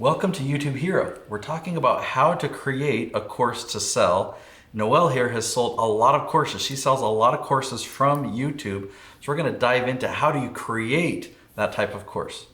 Welcome to YouTube Hero. We're talking about how to create a course to sell. Noelle here has sold a lot of courses. She sells a lot of courses from YouTube. So we're going to dive into how do you create that type of course.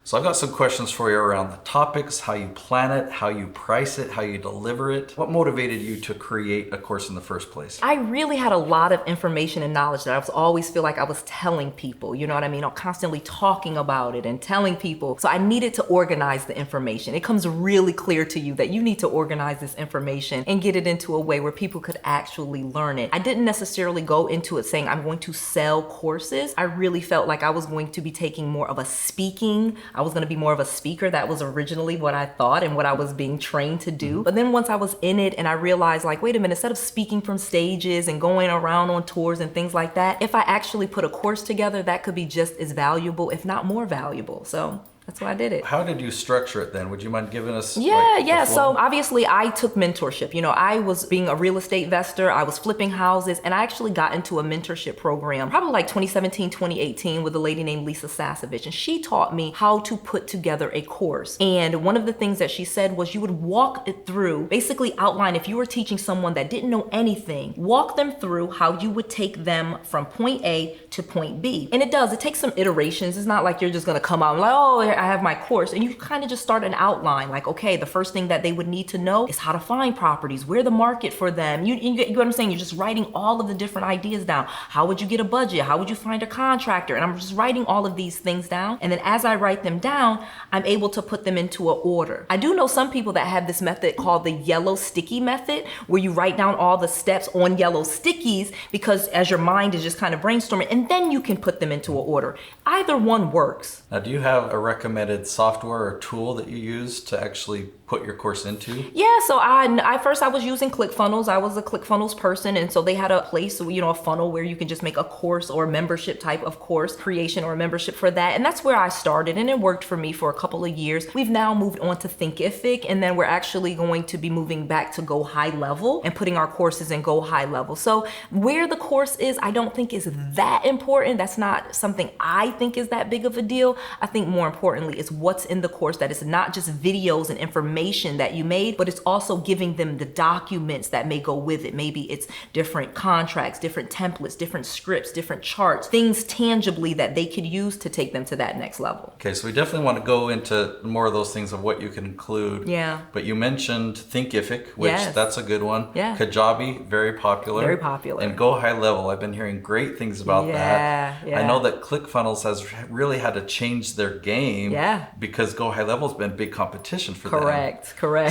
So I've got some questions for you around the topics, how you plan it, how you price it, how you deliver it. What motivated you to create a course in the first place? I really had a lot of information and knowledge that I was always feel like I was telling people, you know what I mean? I'm constantly talking about it and telling people. So I needed to organize the information. It comes really clear to you that you need to organize this information and get it into a way where people could actually learn it. I didn't necessarily go into it saying I'm going to sell courses. I really felt like I was going to be taking more of a speaking. I was going to be more of a speaker. That was originally what I thought and what I was being trained to do. But then once I was in it and I realized like, wait a minute, instead of speaking from stages and going around on tours and things like that, if I actually put a course together, that could be just as valuable, if not more valuable. So that's why I did it. How did you structure it then? Would you mind giving us Yeah. So obviously I took mentorship. You know, I was being a real estate investor. I was flipping houses and I actually got into a mentorship program probably like 2017, 2018 with a lady named Lisa Sasevich. And she taught me how to put together a course. And one of the things that she said was you would walk it through, basically outline if you were teaching someone that didn't know anything, walk them through how you would take them from point A to point B. And it takes some iterations. It's not like you're just gonna come out and like, oh, I have my course, and you kind of just start an outline like, okay, the first thing that they would need to know is how to find properties, where the market for them. You get what I'm saying? You're just writing all of the different ideas down. How would you get a budget? How would you find a contractor? And I'm just writing all of these things down. And then as I write them down, I'm able to put them into an order. I do know some people that have this method called the yellow sticky method, where you write down all the steps on yellow stickies because as your mind is just kind of brainstorming, and then you can put them into an order. Either one works. Now, do you have a recommended software or tool that you use to actually put your course into? Yeah, so I first was using ClickFunnels. I was a ClickFunnels person, and so they had a place, a funnel where you can just make a course or a membership type of course creation or a membership for that. And that's where I started, and it worked for me for a couple of years. We've now moved on to Thinkific, and then we're actually going to be moving back to Go High Level and putting our courses in Go High Level. So where the course is, I don't think is that important. That's not something I think is that big of a deal. I think more importantly is what's in the course, that it's not just videos and information that you made, but it's also giving them the documents that may go with it. Maybe it's different contracts, different templates, different scripts, different charts, things tangibly that they could use to take them to that next level. Okay, so we definitely want to go into more of those things of what you can include. Yeah. But you mentioned Thinkific, which that's a good one. Yeah. Kajabi, very popular. Very popular. And Go High Level, I've been hearing great things about that. Yeah. I know that ClickFunnels has really had to change their game because Go High Level has been big competition for them. Correct.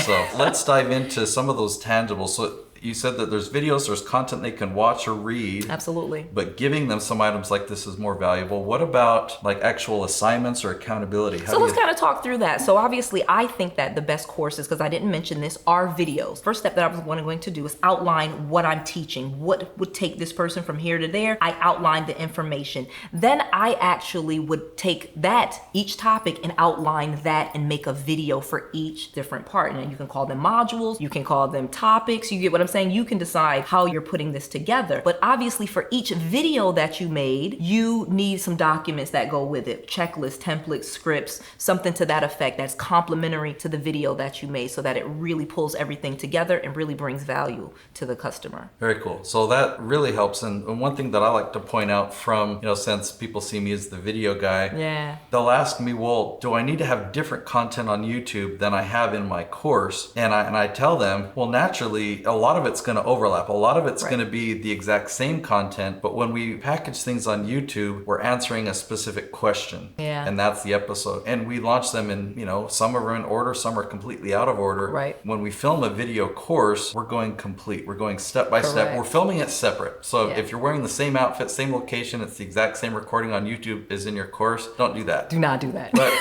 So let's dive into some of those tangibles. So you said that there's videos, there's content they can watch or read. Absolutely. But giving them some items like this is more valuable. What about like actual assignments or accountability? So let's kind of talk through that. So obviously I think that the best courses, because I didn't mention this, are videos. First step that I was going to do is outline what I'm teaching. What would take this person from here to there? I outlined the information. Then I actually would take that, each topic, and outline that and make a video for each different part. And you can call them modules, you can call them topics, you get what I'm saying? You can decide how you're putting this together. But obviously for each video that you made, you need some documents that go with it. Checklists, templates, scripts, something to that effect that's complementary to the video that you made so that it really pulls everything together and really brings value to the customer. Very cool. So that really helps. And one thing that I like to point out from, since people see me as the video guy, they'll ask me, well, do I need to have different content on YouTube than I have in my course? And I tell them, well, naturally, a lot of it's going to overlap. A lot of it's going to be the exact same content, but when we package things on YouTube, we're answering a specific question. And that's the episode. And we launch them in, some are in order, some are completely out of order. Right. When we film a video course, we're going complete. We're going step by step. We're filming it separate. So if you're wearing the same outfit, same location, it's the exact same recording on YouTube as in your course, don't do that. Do not do that. But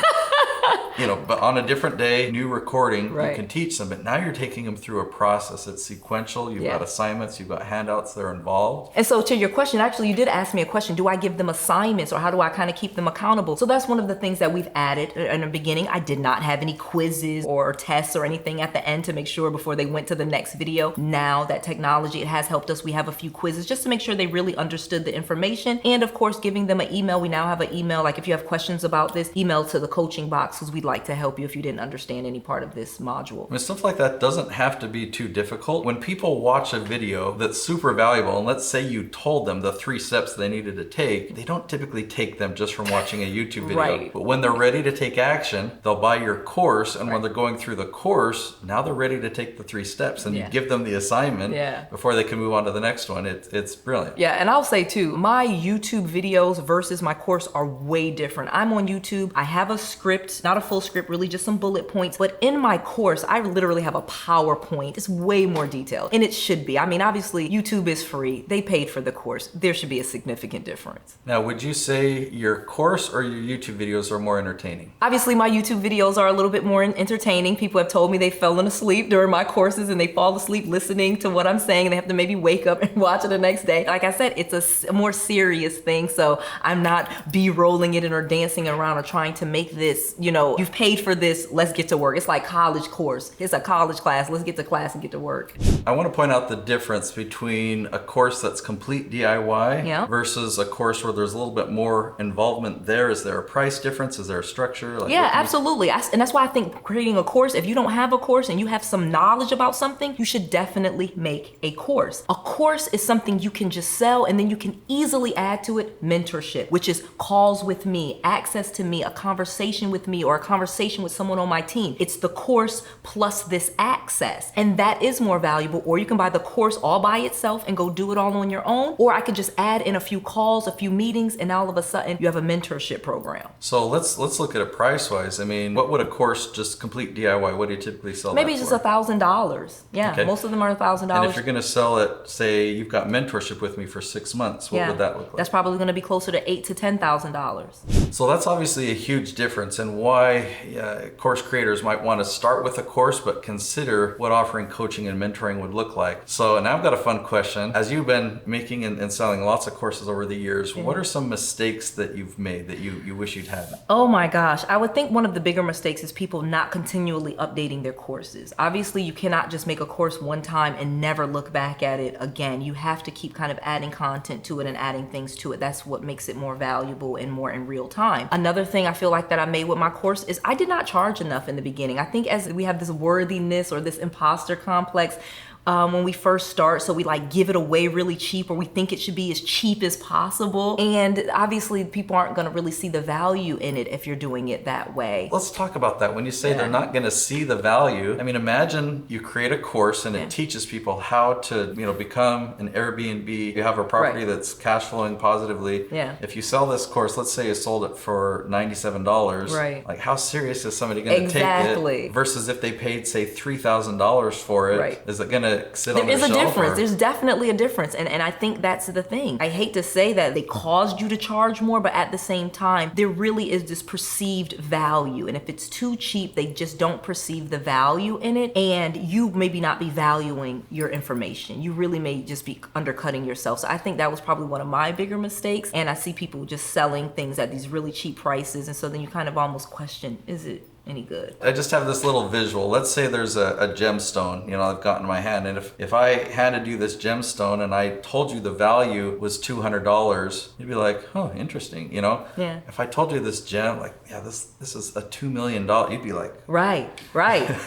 but on a different day, new recording, Right. you can teach them. But now you're taking them through a process. It's sequential. You've got assignments, you've got handouts that are involved. And so to your question, actually, you did ask me a question. Do I give them assignments or how do I kind of keep them accountable? So that's one of the things that we've added in the beginning. I did not have any quizzes or tests or anything at the end to make sure before they went to the next video. Now that technology, it has helped us. We have a few quizzes just to make sure they really understood the information. And of course, giving them an email. We now have an email. Like if you have questions about this, email to the coaching box because we'd like to help you if you didn't understand any part of this module. I mean, stuff like that doesn't have to be too difficult. When people watch a video that's super valuable, and let's say you told them the 3 steps they needed to take, they don't typically take them just from watching a YouTube video. Right. But when they're ready to take action, they'll buy your course, and when they're going through the course, now they're ready to take the 3 steps, and you give them the assignment before they can move on to the next one. It's brilliant. Yeah, and I'll say too, my YouTube videos versus my course are way different. I'm on YouTube, I have a script, not a full script, really just some bullet points, but in my course, I literally have a PowerPoint. It's way more detailed, and it should be. I mean, obviously, YouTube is free. They paid for the course. There should be a significant difference. Now, would you say your course or your YouTube videos are more entertaining? Obviously, my YouTube videos are a little bit more entertaining. People have told me they fell asleep during my courses and they fall asleep listening to what I'm saying. They have to maybe wake up and watch it the next day. Like I said, it's a more serious thing, so I'm not B-rolling it or dancing around or trying to make this, you've paid for this, let's get to work. It's like college course. It's a college class. Let's get to class and get to work. I want to point out the difference between a course that's complete DIY versus a course where there's a little bit more involvement there. Is there a price difference? Is there a structure? Yeah, absolutely. And that's why I think creating a course, if you don't have a course and you have some knowledge about something, you should definitely make a course. A course is something you can just sell, and then you can easily add to it mentorship, which is calls with me, access to me, a conversation with me, or a conversation with someone on my team. It's the course plus this access, and that is more valuable. Or you can buy the course all by itself and go do it all on your own, or I could just add in a few calls, a few meetings, and all of a sudden you have a mentorship program. So let's look at it price-wise. I mean, what would a course just complete DIY, what do you typically sell Maybe that just for? $1,000. Yeah, okay. Most of them are $1,000. And if you're gonna sell it, say you've got mentorship with me for 6 months, what would that look like? That's probably gonna be closer to $8,000 to $10,000. So that's obviously a huge difference, and why course creators might want to start with a course, but consider what offering coaching and mentoring would look like. So now I've got a fun question. As you've been making and selling lots of courses over the years, what are some mistakes that you've made that you wish you'd had? Oh my gosh, I would think one of the bigger mistakes is people not continually updating their courses. Obviously, you cannot just make a course one time and never look back at it again. You have to keep kind of adding content to it and adding things to it. That's what makes it more valuable and more in real time. Another thing I feel like that I made with my course is I did not charge enough in the beginning. I think as we have this worthiness or this imposter complex, when we first start, so we like give it away really cheap, or we think it should be as cheap as possible. And obviously people aren't gonna really see the value in it if you're doing it that way. Let's talk about that. When you say they're not gonna see the value, I mean, imagine you create a course and it teaches people how to, become an Airbnb. You have a property that's cash flowing positively. If you sell this course, let's say you sold it for $97, like how serious is somebody gonna take it versus if they paid, say, $3,000 for it? Is it gonna sit on their shelf? There is a difference. There's definitely a difference. And I think that's the thing. I hate to say that they caused you to charge more, but at the same time, there really is this perceived value. And if it's too cheap, they just don't perceive the value in it. And you maybe not be valuing your information. You really may just be undercutting yourself. So I think that was probably one of my bigger mistakes. And I see people just selling things at these really cheap prices. And so then you kind of almost question, is it any good? I just have this little visual. Let's say there's a gemstone, I've got in my hand, and if I handed you this gemstone and I told you the value was $200, you'd be like, oh, interesting, If I told you this gem, like, this is a $2 million, you'd be like, right,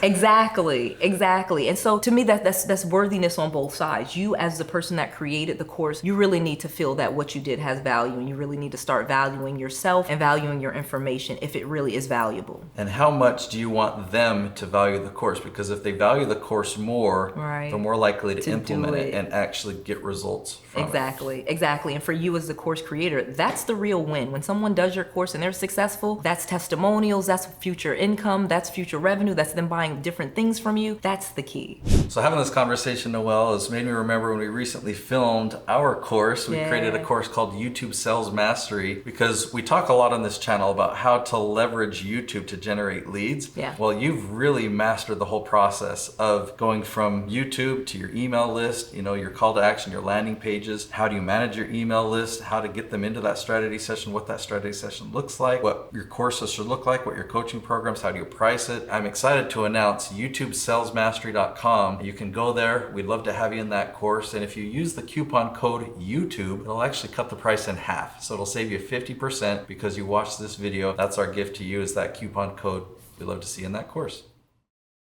exactly. And so to me, that's worthiness on both sides. You as the person that created the course, you really need to feel that what you did has value, and you really need to start valuing yourself and valuing your information if it really is valuable. And how much do you want them to value the course? Because if they value the course more, they're more likely to implement it and actually get results from it. Exactly. And for you as the course creator, that's the real win. When someone does your course and they're successful, that's testimonials, that's future income, that's future revenue, that's them buying different things from you. That's the key. So having this conversation, Noelle, has made me remember when we recently filmed our course. We created a course called YouTube Sales Mastery, because we talk a lot on this channel about how to leverage YouTube to generate leads. Well, you've really mastered the whole process of going from YouTube to your email list, you know, your call to action, your landing pages. How do you manage your email list? How to get them into that strategy session, what that strategy session looks like, what your courses should look like, what your coaching programs, how do you price it? I'm excited to announce YouTubeSalesMastery.com. You can go there. We'd love to have you in that course. And if you use the coupon code YouTube, it'll actually cut the price in half. So it'll save you 50% because you watched this video. That's our gift to you, is that coupon code. We'd love to see you in that course.